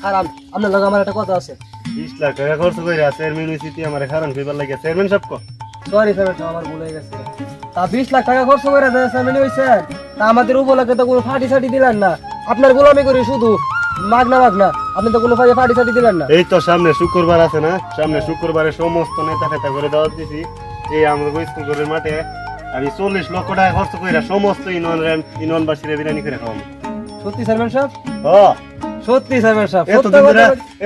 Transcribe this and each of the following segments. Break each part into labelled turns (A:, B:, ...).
A: খারাপ আপনার লগে আমার একটা কথা আছে
B: 20 লাখ টাকা খরচ কইরা চেয়ারম্যান হইছি তুই আমারে খারান কইবার লাগিয়া চেয়ারম্যান সাহেব কো
A: সরি চেয়ারম্যান আমার ভুল হয়ে গেছে তা 20 লাখ টাকা খরচ করে যে চেয়ারম্যান হইছেন তা আমাদের উপলক্ষে তো কোনো ফাটি সাটি দিলেন না আপনার গোলামি করি শুধু মাগনা আপনি তো কোনো ফাটি সাটি দিলেন না
B: এই তো সামনে শুক্রবার আছে না সামনে শুক্রবারে সমস্ত নেতা ফেতা করে দাওয়াত দিছি এই আমাদের স্কুল ঘরের মাঠে আমি 40 লক্ষ টাকা খরচ কইরা সমস্ত ইউনিয়নবাসীরা বিরিয়ানি করে খাওয়াবো
A: সত্যি চেয়ারম্যান সাহেব
B: হ্যাঁ
A: সত্যি চেয়ারম্যান সাহেব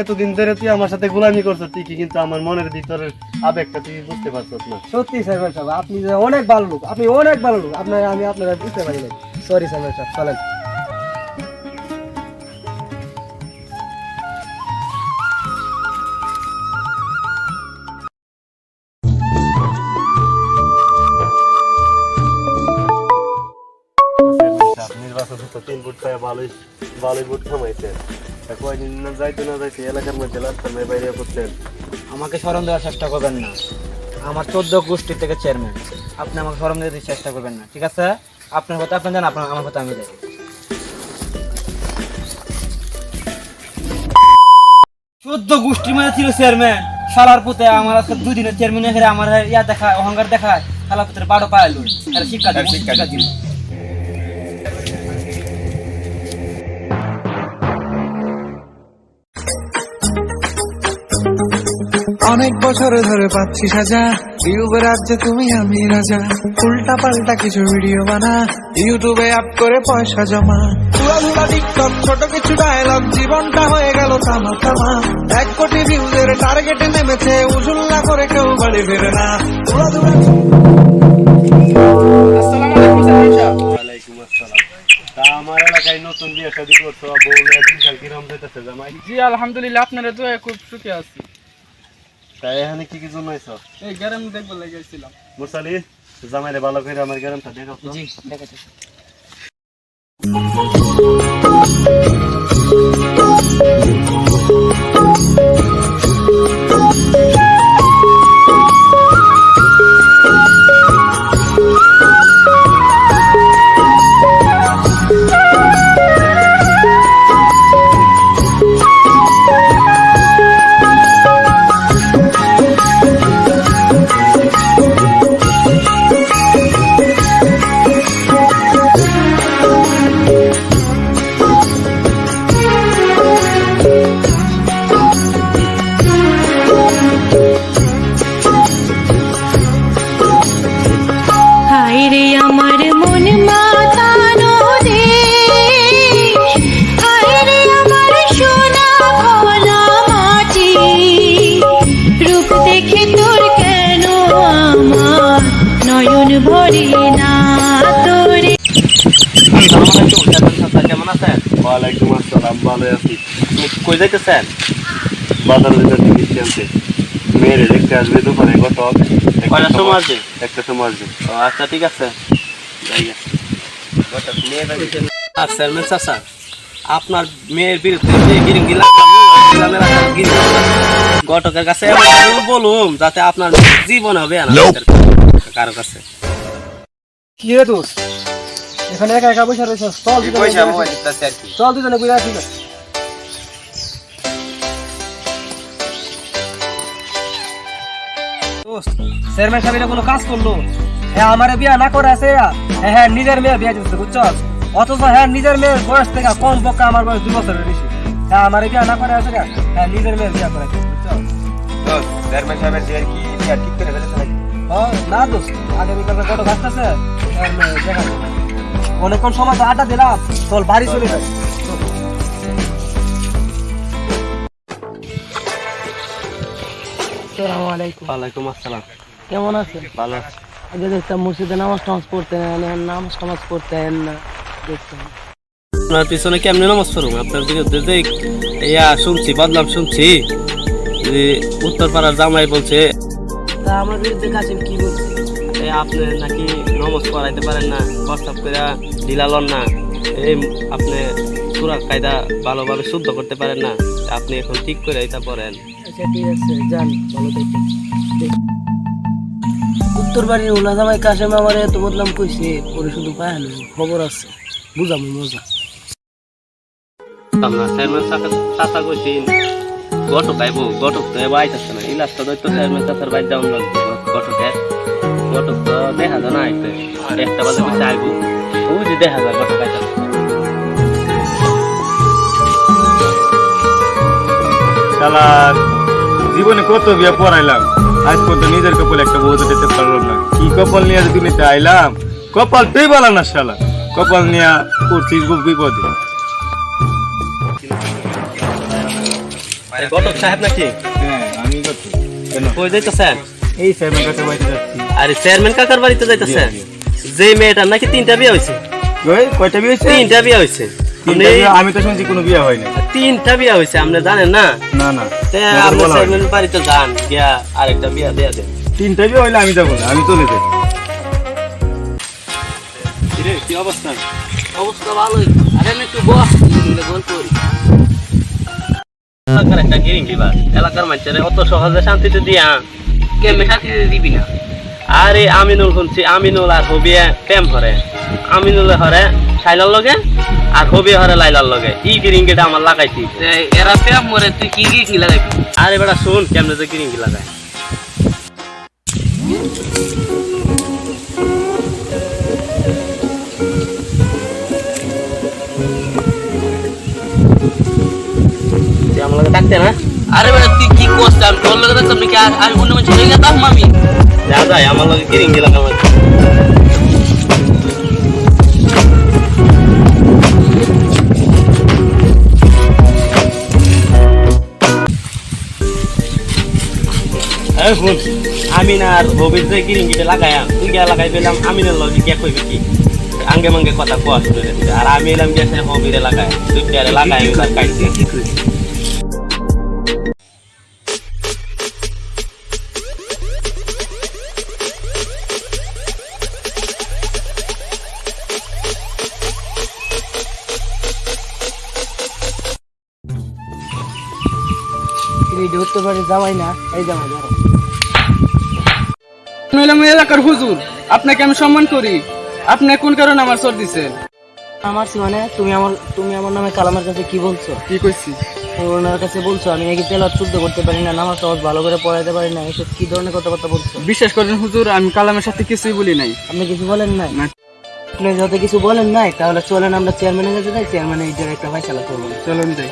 B: এতদিন ধরে তুই আমার সাথে গোলামি করছিস ঠিকই কিন্তু আমার মনের ভিতরের আবেগটা তুই বুঝতে পারছিস না
A: সত্যি চেয়ারম্যান সাহেব আপনি যে অনেক ভালো লোক আপনি আমি আপনারা বুঝতে পারি নাই সরি চেয়ারম্যান সাহেব চলেন
B: নির্বাচন তো 3 ফুট পায় ভালোই ভোট কামাইছে কয়দিন না যাইতে এলাকার মধ্যে রাস্তার বাইরে করতেন
C: আমাকে শরম দেওয়ার চেষ্টা করবেন না আমার 14 গোষ্ঠী থেকে চেয়ারম্যান আপনি আমাকে শরম দিতে চেষ্টা করবেন না ঠিক আছে আপনার কথা আপনি জানেন আপনার আমার কথা আমি জানি 14 গোষ্ঠীর মধ্যে ছিল চেয়ারম্যান শালার পুতে আমার আজকে 2 দিনের চেয়ারম্যান এখানে আমার ইয়া দেখা অহংকার দেখায় শালার পুতের বাড়ো পাইলো আর শিক্ষা দিন
D: অনেক বছর ধরে পাচ্ছি সাজা ইউটিউবে রাজ্যে তুমি আমি রাজা উল্টা পাল্টা কিছু ভিডিও বানা ইউটিউবে আপ করে পয়সা জমা তুলা টিকটক ছোট কিছু ডায়লগ জীবনটা হয়ে গেল তামা 1 কোটি ভিউজের টার্গেটে নেমেছে উজুল্লা করে কেউ বাড়ি ফেরে না
B: ওয়ালাইকুম আসসালাম তা আমার এলাকায় নতুন বিয়ে শাদী করছো বউলে দিনকাল কিরম যাইতেছে জামাই
E: জি আলহামদুলিল্লাহ আপনারা দোয়া খুব সুখী আছি
B: তাই এখানে কি জন্য আইছো
E: এই গ্যারাম দেখবো লাগাইছিলাম
B: মুরসালি জামাইরে ভালো করে আমার গ্রামটা দেখাও তো
C: জি দেখাচ্ছি কেমন আছেন
B: ওয়ালাইকুম আসসালাম ভালো আছি
C: কই যাইতেছেন
B: বাজারে যেতে আনতে মেয়েরে দেখতে আসবে দোকানে ঘটক
C: কয়টার সময় আসবে
B: একটা সময় আসবে
C: আচ্ছা ঠিক আছে চেয়ারম্যান চাচা আপনার মেয়ের বিরুদ্ধে যে গিরিঙ্গি ঘটকের কাছে বলুন যাতে আপনার জীবন হবে কারো কাছে
A: কি রে দোস্ত এখানে একা বসে রয়েছে চল দুজনে বুঝে আসি না চেয়ারম্যান সাহেব কোনো কাজ করলো হ্যাঁ আমার বিয়া না করে আছে হ্যাঁ নিজের মেয়ে বিয়ে দিচ্ছে বুঝছো অথচ হ্যাঁ নিজের মেয়ের বয়স থেকে কম পক্ষে আমার বয়স 2 বছরের বেশি হ্যাঁ আমার বিয়া না করে আছে হ্যাঁ নিজের মেয়ের বিয়া করে বুঝছো
C: চেয়ারম্যান সাহেবের যে কি বিয়া ঠিক করে ফেলেছে নাকি
A: না দোস্ত আগে বিকালে কত গাছ আছে দেখা অনেকক্ষণ সময় তো আড্ডা দিলাম চল বাড়ি চলে যাই
C: ওয়ালাইকুম আসসালাম
A: কেমন আছেন
C: ভালো আছি
A: আগে দেখতাম মসজিদে নামাজ পড়তেন নামাজ পড়তেন না দেখতাম
C: আপনার পিছনে কেমনি নামাজ পড়ুন আপনার বিরুদ্ধে যে ইয়া শুনছি বদনাম শুনছি যে উত্তরপাড়ার জামাই বলছে
A: তা আমার বিরুদ্ধে কাছেন কি বলছে
C: আপনি নাকি নামাজ পড়াইতে পারেন না প্রস্তাব করে ঢিলালন না এই আপনি পুরা কায়দা ভালোভাবে শুদ্ধ করতে পারেন না আপনি এখন ঠিক করে এটা পড়েন
A: আচ্ছা ঠিক আছে যান ভালো থাকেন উত্তর বাড়ির উলা জামাই কাশেম আমার এত বদনাম কইছে ওরে শুধু পায় না খবর আছে বুঝামু মজা
C: পারতাম না চেয়ারম্যান চাচা কইছেন গটক আইবো গটক তো এবার আইতাছে না এই লাস্টটা তো চেয়ারম্যান চাচার বাইর যাওয়ার লাগবে গটকের গটক তো দেখা যায় না আইতে একটা বাজে বসে আইবো ওই যে দেখা যায় গটক আইতাছে
F: শালা জীবনে কত বিয়ে পড়াইলাম আজ পর্যন্ত নিজের কপালে একটা বউ দিতে পারলাম না কি কপাল নিয়ে দুনিয়াতে আইলাম কপাল তুই বলা না শালা কপাল নিয়ে পড়ছিস খুব বিপদে
C: গটক সাহেব নাকি
F: হ্যাঁ আমি কত কেন
C: কই যাইতেছেন
F: এই চেয়ারম্যান কাছে বাড়িতে যাচ্ছি
C: আরে চেয়ারম্যান কাকার বাড়িতে যাইতেছেন যে মেয়েটার নাকি 3টা বিয়ে হয়েছে
F: ওই কয়টা বিয়ে হয়েছে
C: 3টা বিয়ে হয়েছে
F: আমি তো শুনছি কোনো বিয়ে হয় না
C: 3টা বিয়ে হয়েছে আপনি জানেন না
F: না না
C: আপনি চেয়ারম্যান বাড়িতে যান গিয়া আরেকটা বিয়ে দেয়া দেন
F: 3টা বিয়ে হইলে আমি যাবো না আমি চলে যাই
C: রে কি অবস্থা অবস্থা ভালোই আরে আমি একটু বস গল্প করি এলাকার একটা গিরিং দিবা এলাকার মানুষের অত সহজে শান্তিতে দিয়া কেমনে শান্তিতে দিবি না আরে আমিনুল শুনছি আমিনুল আর হবিয়া প্রেম হরে আমিনুল হরে শাইলার লগে আর হবি হরে লাইলার লগে ই গিরিঙ্গিটা আমার লাগাইছি এরা প্রেম মরে তুই কি কি লাগাইবি আরে বেটা শুন কেমনে যে গিরিঙ্গি লাগাই আমার লগে থাকতে না আরে বেটা তুই কি করছিস আমি তোর লগে থাকতাম নাকি আমি অন্য মানুষ হয়ে গেতাম মামি যা যাই আমার লগে গিরিঙ্গি লাগাই আমিন আর হবির যে গিরিঙ্গিটা লাগাইয়া তুই গিয়া লাগাই পেলাম আমিনের লগে গিয়া কইবি কি আঙ্গে মাঙ্গে কথা কোয়া শুরু করে আর আমি এলাম গেছে হবিরে লাগাই তুই গিয়ারে লাগাই আর কাইছে কি কই
A: ধরতে পারি জামাই না এই জামাই ধরো
E: নইলে আমি এলাকার হুজুর আপনাকে আমি সম্মান করি আপনি কোন কারণে আমার সর দিছেন
A: আমার মানে তুমি আমার নামে কালামের কাছে কি বলছো
E: কি কইছি
A: ওনার কাছে বলছো আমি নাকি তেলাওয়াত শুদ্ধ করতে পারি না নামাজ টামাজ ভালো করে পড়াইতে পারি না এসব কি ধরনের কথাবার্তা বলছো
E: বিশ্বাস করেন হুজুর আমি কালামের সাথে কিছুই বলি নাই
A: আপনি কিছু বলেন নাই
E: না।
A: আপনি যত কিছু বলেন নাই তাহলে চলেন আমরা চেয়ারম্যানের কাছে যাই চেয়ারম্যান এইটার একটা ফয়সালা করবো
E: চলুন যাই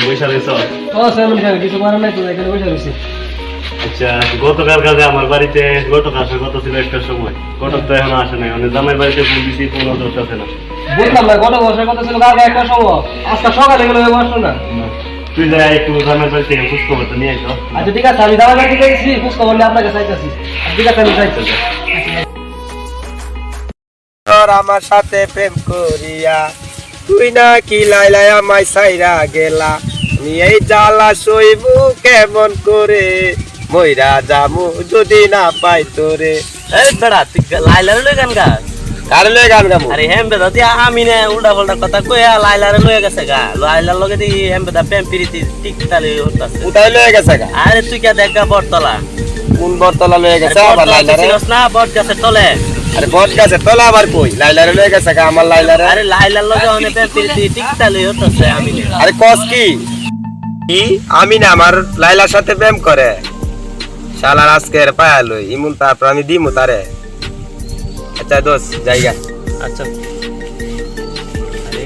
B: বৈশা রয়েছ
A: কিছু করার নাই তো এখানে বসে রয়েছি
B: আচ্ছা গতকাল কাজে আমার বাড়িতে গটক আসার কথা ছিল একটার সময় গটক তো এখন আসে নাই মানে জামাই বাড়িতে ফোন দিছি কোনো ধরতেছে না
A: বললাম না গত বছর কথা ছিল কালকে একটা সময় আজকে সকালে গেলে বসলো না
B: তুই যাই একটু জামাই বাড়ি থেকে খোঁজ খবর তো নিয়ে আইতো
A: আচ্ছা ঠিক আছে আমি জামাই বাড়িতে গেছি খোঁজ খবর নিয়ে আপনাকে চাইতেছি ঠিক আছে আমি চাইতেছি
G: আমার সাথে প্রেম করিয়া তুই না কি লাইলাই আমায় সাইরা গেলা আমি এই জ্বালা সইব কেমন করে মইরা জামু যদি না পাই তোরে
C: এই বেটা তুই লাইলার লই গান গা
G: কার লয়ে গান গামু
C: আরে হেম বেটা তুই আমিনে উল্টা পাল্টা কথা কইয়া লাইলারে লয়ে গেছে গা লাইলার লগে দি হেম বেটা প্রেম প্রীতি টিকতালে হতাছে
G: উতাই লয়ে গেছে গা
C: আরে তুই কে দেখা বটতলা
G: কোন বটতলা লয়ে গেছে আবার লাইলারে
C: চিনস না বট গাছের তলে
G: আরে বট গাছে তোলা আবার কই লাইলারে লয়ে গেছে গা আমার লাইলারে
C: আরে লাইলার লগে অনেক প্রেম প্রীতি টিকতালে হতাছে আমিনে
G: আরে কস কি আমি না আমার লাইলার সাথে প্রেম করে শালার আজকের পায়া লই ইমুন তারপর আমি দিমু তারে আচ্ছা দোষ জায়গা
C: আচ্ছা আরে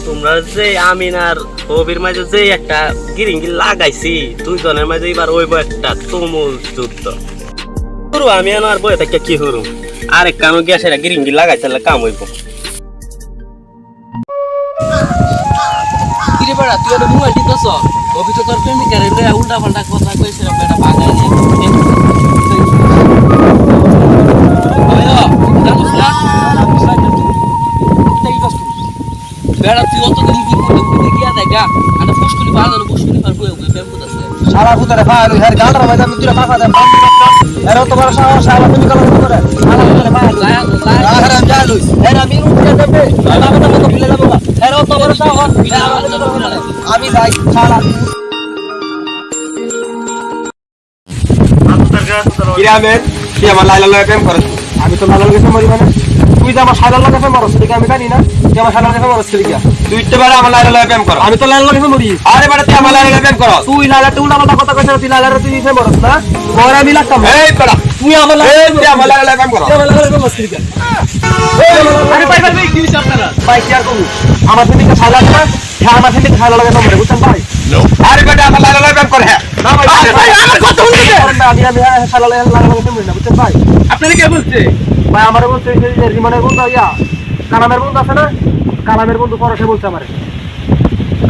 C: তোমরা যে আমিন আর হবির মাঝে যে একটা গিরিঙ্গি লাগাইছি দুইজনের মাঝে এবার ওইব একটা তুমুল যুদ্ধ হরু আমি আর বয়ে থেকে কি হরু আরেক কানো গ্যাসের গিরিঙ্গি লাগাইছিলে কাম হইব
A: কিরে বেড়া তুই ওটা মোবাইল টিপছ অফিসে তোর প্রেমিকার লইয়া উল্টা পাল্টা কথা কইছিস বেটা বাগাই নে বেড়া তুই অত দিন কি করতে গিয়া দেখা আটা ফুসকুলি বাগানো ফুসকুলি পার বই বই প্রেম করতেছে সারা ফুটারে ফায়ার হই গালর মধ্যে আমি দুইটা পাখা দেন এর তো বড় সাহস সারা তুমি কলম করে সারা ফুটারে ফায়ার আরে আমি জালুই এর আমি উঠে দেবে বাবা তো ফিলে যাবো এর তো বড় সাহস আমি যাই সারা
G: গ্রামের তুই আমার লাইলা লয়ে প্রেম করছ
A: আমি তো লালার কাছে মরি মানে তুই যে আমার সালার কাছে মরস সেটা আমি জানি না তুই আমার সালার কাছে মরস কি
G: তুই তো বেড়া আমার লাইলা লয়ে প্রেম কর
A: আমি তো লালার কাছে মরি
G: আরে বেড়া তুই আমার লাইলা লয়ে প্রেম কর
A: তুই লালা তুই উল্টা কথা কইছ তুই লালার তুই কাছে মরস না ঘরে আমি লাগতাম
G: এই বেড়া
A: তুই আমার
G: তুই আমার লাইলা লয়ে প্রেম কর
A: আমার লালার কাছে মরস কি
E: আরে ভাই ভাই কি হইছে আপনারা
A: ভাই কি আর করব আমার থেকে সালা না হ্যাঁ আমার থেকে সালা লাগে মরে বুঝছেন ভাই
G: আরে বেটা আমার লাইলা লয়ে প্রেম কর হ্যাঁ
A: না ভাই আমার কথা শুনতে আমি সালা লাগে লালার কাছে মরি না বুঝছেন ভাই
E: আপনারা কে বলছে
A: ভাই আমার বলতে যে রিমানের বন্ধু ইয়া কালামের বন্ধু আছে না কালামের বন্ধু পরশে বলছে আমারে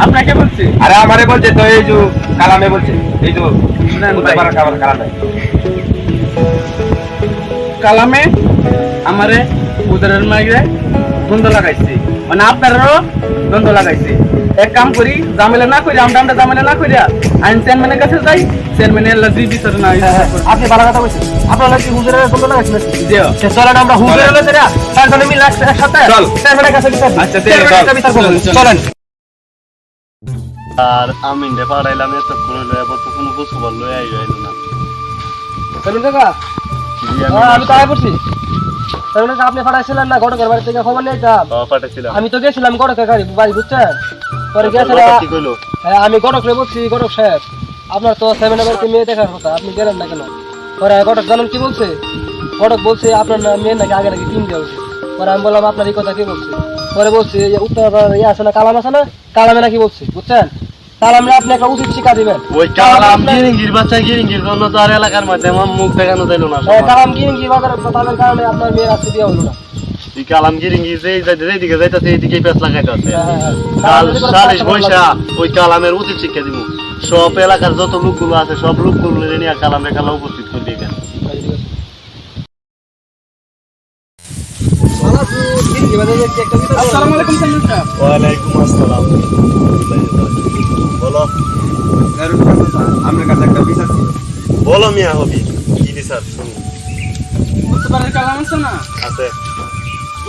E: আপনাকে বলছে
G: আরে আমারে বলছে তো এই যে কালামে বলছে এই যে
E: ভাই।
G: কালামে
E: কালামে আমারে উদারের মাইরে দ্বন্দ্ব লাগাইছে মানে আপনারও দ্বন্দ্ব লাগাইছে এক কাম করি জামেলা না করি আমরা জামেলা না করি আইন চেয়ারম্যানের কাছে যাই চেয়ারম্যানের আল্লাহ জি বিচার না
A: আপনি ভালো কথা বলছেন আপনারা কি হুজুরের বন্ধু লাগাইছেন
E: দিও
A: সে চলেন আমরা হুজুরের লোকেরা তেরা চারজনে মিলে একসাথে
G: চল।
A: চেয়ারম্যানের কাছে বিচার দিই।
E: আচ্ছা,
A: চেয়ারম্যানের কাছে বিচার করবেন। চলেন
B: আর আমি নে পাড়াইলাম এতক্ষণ হলো এবার তো কোনো কিছু বললো আইলো না
A: চলুন কাকা আমি তো আয় পড়ছি চলুন কাকা আপনি ফাটাইছিলেন না ঘটকের বাড়ি থেকে খবর নিয়ে যাম
B: পাঠাইছিলাম
A: আমি তো গেছিলাম ঘটকের বাড়ি বুঝছেন পরে গেছিলাম
B: কি কইলো
A: হ্যাঁ আমি ঘটকরে বলছি ঘটক সাহেব আপনার তো সেভেনের বাড়িতে মেয়ে দেখার কথা আপনি গেলেন না কেন পরে ঘটক জানেন কি বলছে ঘটক বলছে আপনার মেয়ে নাকি আগে নাকি 3 দেওয়া উচিত পরে আমি বললাম আপনার এই কথা কি বলছে পরে বলছে যে উত্তর ইয়ে আছে না কালাম আছে না কালামে নাকি বলছে বুঝছেন কালামে আপনি একটা উচিত শিক্ষা দিবেন
B: ওই কালাম গিরিঙ্গির বাচ্চা গিরিঙ্গির জন্য তো আর এলাকার মধ্যে আমার মুখ দেখানো যাইলো না
A: কালাম কি বাজার তাদের কারণে আপনার মেয়ের আজকে দেওয়া হলো না
B: এই কালাম গিরিঙ্গি যেদিকে যাইতেছে এইদিকে পেঁচ লাগাইতে আছে
A: হ্যাঁ, হ্যাঁ।
B: কাল 40 পয়সা ওই কালামের উচিত শিক্ষা দিব সব এলাকার যত লোকগুলো আছে সব লোকগুলো নিয়ে কালামের কালা উপস্থিত করে দিয়ে গেল
E: আসসালামু আলাইকুম চেয়ারম্যান সাহেব
B: ওয়ালাইকুম আসসালাম বলো
G: আমার কাছে একটা বিচার ছিল
B: বলো মিয়া হবি কি বিচার শুনি
E: উত্তর বাড়ির কালাম আছে না
B: আছে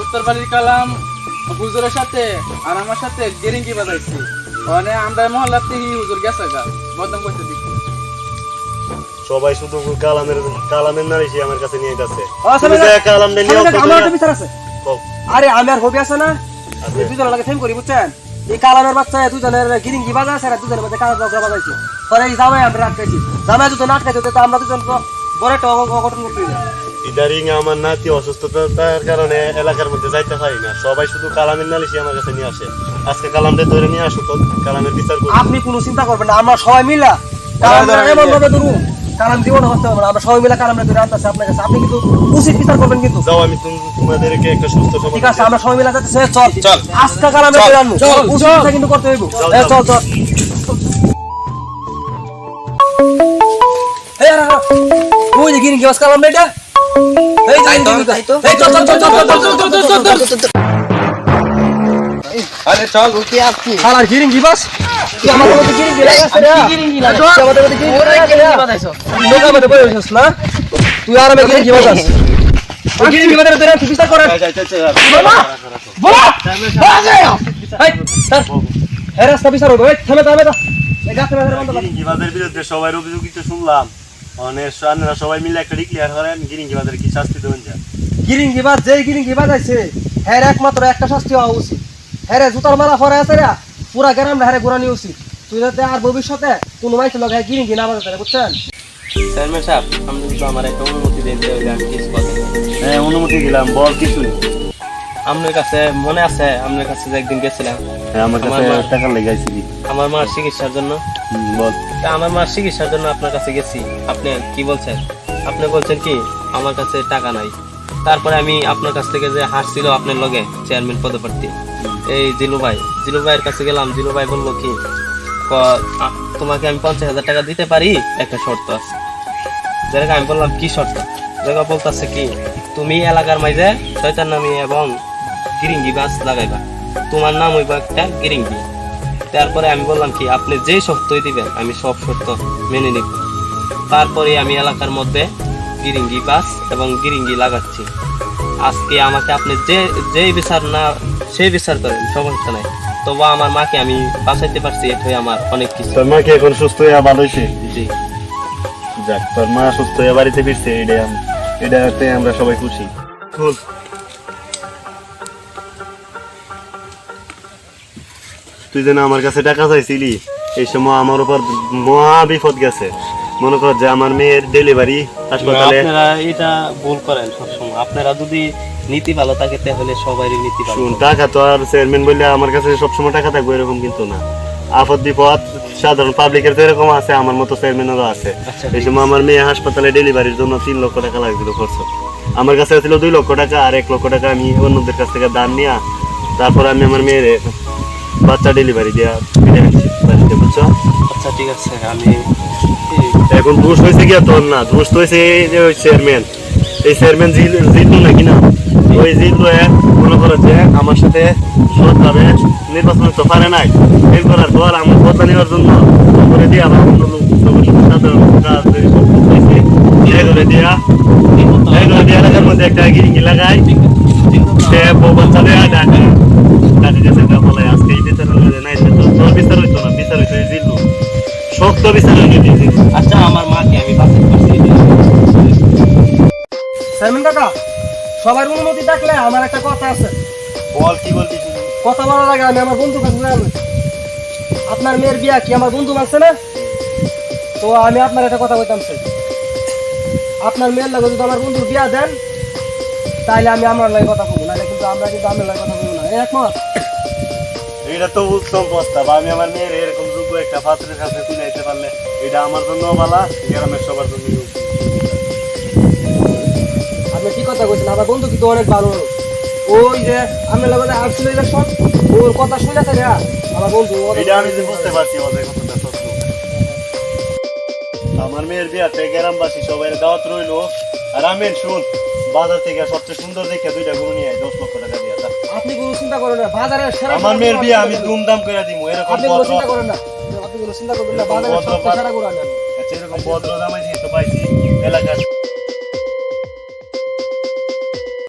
E: উত্তর বাড়ির কালাম হুজুরের সাথে আর আমার সাথে গেরিঙ্গি বাজাইছি মানে আমরা মহল্লার থেকে হুজুর গেছে গা বদনাম করতে দিচ্ছি
B: সবাই শুধু কালামের নারী সে আমার কাছে নিয়ে যাচ্ছে
A: সামনে যা।
B: কালাম নিয়ে
A: আমার একটা বিচার আছে আরে আমি আর হবি আছে না এই দুজনের লাগে ফেম করি বুঝছেন এই কালামের বাচ্চা দুজনের গিরিঙ্গি বাজা আছে আর দুজনের মধ্যে কালা ঝগড়া বাজাইছে পরে এই জামাই আমরা আটকাইছি জামাই দুজন আটকাইছে তো আমরা দুজন বড় একটা অঘটন করতে
B: ইদারিং আমার নাতি অসুস্থতার কারণে এলাকার মধ্যে যাইতে পারি না সবাই শুধু কালামের নালিশি আমার কাছে নিয়ে আসে আজকে কালামটা ধরে নিয়ে আসো তো কালামের বিচার করবো
A: আপনি কোনো চিন্তা করবেন না আমরা সবাই মিলা কালামটা এমন ভাবে ধরু কালাম জীবন হচ্ছে আমরা সবাই মিলা কালামটা ধরে আনতেছি আপনার কাছে আপনি কিন্তু উচিত বিচার করবেন কিন্তু
B: যাও আমি তোমাদেরকে একটা সুস্থ
A: ঠিক
B: সমাজ
A: আছে আমরা সবাই মিলা যাচ্ছি চল
G: চল।
A: আজকে কালামটা ধরে আনবো উচিত বিচার কিন্তু করতে হইব চল চল এই আর ওই যে গিরিঙ্গি বাস কালাম এটা এই যাই তো এই চল চল চল চল চল
G: আরে চল উঠে আসছি
A: শালার গিরিঙ্গি বাস তুই আমার মধ্যে গিরিঙ্গি লাগাইছ রে গিরিঙ্গি লাগাইছ তুই আমাদের মধ্যে গিরিঙ্গি লাগাইছ লোকের মধ্যে বই হইছস না তুই আর আমি গিরিঙ্গি বাজাস ওই গিরিঙ্গি বাজারে তোরা কি বিচার করে বাবা এই স্যার এর রাস্তা বিচার হবে এই থামে থামে এই গাছ ধরে বন্ধ কর
B: গিরিঙ্গিবাদের বিরুদ্ধে সবাই অভিযোগ তো শুনলাম অনেক আপনারা সবাই মিলে একটা ডিক্লেয়ার করেন গিরিঙ্গিবাদের কি শাস্তি দেবেন যা
A: গিরিঙ্গি বাজ যেই গিরিঙ্গি বাজাইছে হ্যাঁ একমাত্র একটা শাস্তি হওয়া উচিত হ্যাঁ জুতার মালা পরে আছে রে পুরা গ্রাম হ্যাঁ ঘোরানি উচিত তুই যাতে আর ভবিষ্যতে কোনো মাইকে লগায় গিরিঙ্গি না বাজাতে বুঝছেন
C: চেয়ারম্যান সাহেব আপনি যদি আমার একটা অনুমতি দেন তাহলে আমি কিছু কথা
B: হ্যাঁ অনুমতি দিলাম বল কিছু
C: আপনার কাছে মনে আছে আপনার কাছে যে একদিন গেছিলাম
B: হ্যাঁ আমার কাছে
C: আমার মা-
B: টাকা লেগাইছিলি
C: আমার মার চিকিৎসার জন্য
B: বল
C: তা আমার মার চিকিৎসার জন্য আপনার কাছে গেছি আপনি কি বলছেন আপনি বলছেন কি আমার কাছে টাকা নাই তারপরে আমি আপনার কাছ থেকে যে হাসছিল আপনার লগে চেয়ারম্যান পদপ্রার্থী এই জিলু ভাইয়ের কাছে গেলাম জিলু ভাই বললো কি তোমাকে আমি 50,000 টাকা দিতে পারি একটা শর্ত আছে যেটা আমি বললাম কি শর্ত যেটা বলতেছে কি তুমি এলাকার মাঝে শয়তান নামি এবং গিরিঙ্গি গাছ লাগাইবা তোমার নাম হইবা একটা গিরিঙ্গি তারপরে আমি বললাম কি আপনি যে শর্তই দিবেন আমি সব শর্ত মেনে নিব তারপরে আমি এলাকার মধ্যে গিরিঙ্গি গাছ এবং গিরিঙ্গি লাগাচ্ছি আজকে আমাকে আপনি যে বিচার না সেই বিচার করেন সমস্যা নাই তবু আমার মাকে আমি বাঁচাইতে পারছি এটাই আমার অনেক কিছু
B: তোর মা কি এখন সুস্থ হয়ে ভালো হয়েছে
C: জি
B: যাক তোর মা সুস্থ হয়ে বাড়িতে ফিরছে, এটাতে আমরা সবাই খুশি। খুল। তুই যেন আমার কাছে টাকা চাইছিলি, এই সময় আমার উপর মহা বিপদ গেছে। মনে কর যে আমার মেয়ের ডেলিভারি হাসপাতালে।
C: আপনারা এটা ভুল করেন সবসময়। আপনারা যদি নীতি ভালো থাকে তাহলে সবারই নীতি ভালো।
B: শুন, টাকা তো আর চেয়ারম্যান বললে আমার কাছে সবসময় টাকা থাকবে এরকম কিন্তু না। আপদ বিপদ সাধারণ পাবলিকের তো এরকম আছে, আমার মতো চেয়ারম্যানেরও আছে। এই সময় আমার মেয়ে হাসপাতালে ডেলিভারির জন্য 3 লক্ষ টাকা লাগছিল খরচ। আমার কাছে ছিল 2 লক্ষ টাকা, আর 1 লক্ষ টাকা আমি অন্যদের কাছ থেকে দান নিয়ে তারপর আমি আমার মেয়ের বাচ্চা ডেলিভারি দেওয়া বাড়িতে, বুঝছো?
C: আচ্ছা ঠিক আছে, আমি
B: এখন দোষ হয়েছে কি তোর না, দোষ তো হয়েছে এই যে চেয়ারম্যান। এই চেয়ারম্যান জিতলো নাকি না, ওই জিতলো মনে করো যে আমার সাথে সৎভাবে নির্বাচন তো পারে নাই। এই করার পর আমার কথা নেওয়ার জন্য করে দিয়ে আবার অন্য লোক সাধারণ কাজ করে দিয়া এলাকার মধ্যে একটা গিরিঙ্গি লাগাই, সে বউ বাচ্চা দেয়া ডাকা ডাকা গেছে বলে আজকে এই বিচার হলে নাই, তোর বিচার হইতো না, বিচার হইতো এই জিতলো শক্ত বিচার হয়ে দিয়েছি।
C: আচ্ছা আমার মাকে আমি বাসে করছি।
A: চেয়ারম্যান কাকা, সবার অনুমতি থাকলে আমার একটা কথা আছে।
B: বল, কি বলবি?
A: কথা বলা লাগে, আমি আমার বন্ধু কাছে যাবো। আপনার মেয়ের বিয়া কি আমার বন্ধু মানছে না? তো আমি আপনার একটা কথা বলতাম চাই, আপনার মেয়ের লাগে যদি আমার বন্ধুর বিয়া দেন তাহলে আমি আমার লাগে কথা বলবো, নাহলে কিন্তু আমরা কিন্তু আমার লাগে কথা বলবো না। একমত?
B: এটা তো উত্তম প্রস্তাব। আমি আমার মেয়ের এরকম যোগ্য একটা পাত্রের কাছে তুলে দিতে পারলে এটা আমার জন্য ভালো, গ্রামের সবার জন্য।
A: আপনি কি কথা বলছেন? আমার বন্ধু কিন্তু অনেক ভালো। ওই যে আপনার লাগে আসছিল ইলেকশন, ওর কথা শুনে থাকে আমার বন্ধু।
B: এটা আমি যে বুঝতে পারছি ওদের কথাটা সত্য। আমার মেয়ের বিয়াতে গ্রামবাসী সবাই দাওয়াত রইলো। আর আমি শুন, বাজার থেকে সবচেয়ে সুন্দর দেখে 2টা গরু নিয়ে 10 লক্ষ টাকা দিয়ে যা।
A: আপনি কোনো চিন্তা করেন না, বাজারে
B: আমার মেয়ের বিয়া আমি ধুমধাম করে দিব। এরকম
A: আপনি কোনো চিন্তা করেন না, আপনি কোনো চিন্তা করবেন না, বাজারে সব সেরা করে আনেন।
B: এরকম ভদ্র দামে যেহেতু পাইছি এলাকার